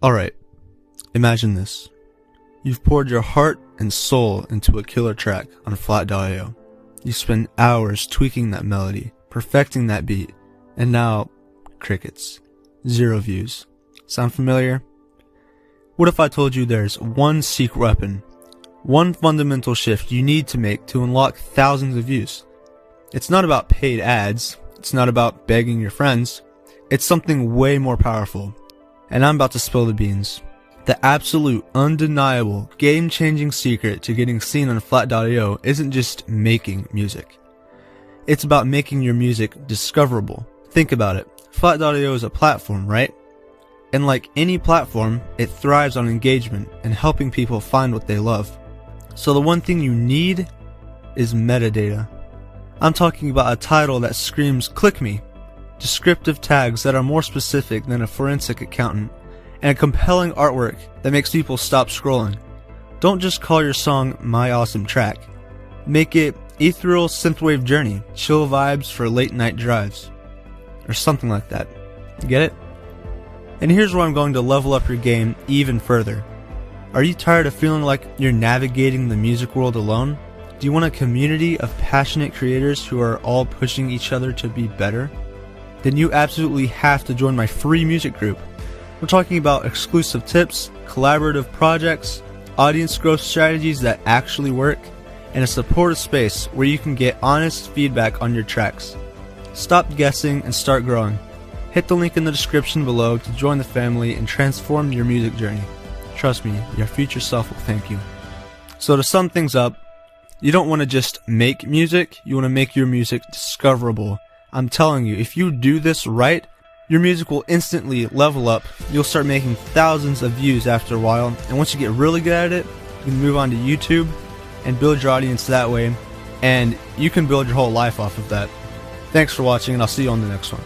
Alright, imagine this. You've poured your heart and soul into a killer track on Flat.io. You spend hours tweaking that melody, perfecting that beat, and now, crickets. 0 views. Sound familiar? What if I told you there's one secret weapon, one fundamental shift you need to make to unlock thousands of views? It's not about paid ads, it's not about begging your friends, it's something way more powerful. And I'm about to spill the beans. The absolute, undeniable, game-changing secret to getting seen on Flat.io isn't just making music. It's about making your music discoverable. Think about it. Flat.io is a platform, right? And like any platform, it thrives on engagement and helping people find what they love. So the one thing you need is metadata. I'm talking about a title that screams "click me," descriptive tags that are more specific than a forensic accountant, and a compelling artwork that makes people stop scrolling. Don't just call your song My Awesome Track. Make it Ethereal Synthwave Journey, chill vibes for late night drives. Or something like that. Get it? And here's where I'm going to level up your game even further. Are you tired of feeling like you're navigating the music world alone? Do you want a community of passionate creators who are all pushing each other to be better? Then you absolutely have to join my free music group. We're talking about exclusive tips, collaborative projects, audience growth strategies that actually work, and a supportive space where you can get honest feedback on your tracks. Stop guessing and start growing. Hit the link in the description below to join the family and transform your music journey. Trust me, your future self will thank you. So to sum things up, you don't want to just make music, you want to make your music discoverable. I'm telling you, if you do this right, your music will instantly level up. You'll start making thousands of views after a while, and once you get really good at it, you can move on to YouTube and build your audience that way, and you can build your whole life off of that. Thanks for watching, and I'll see you on the next one.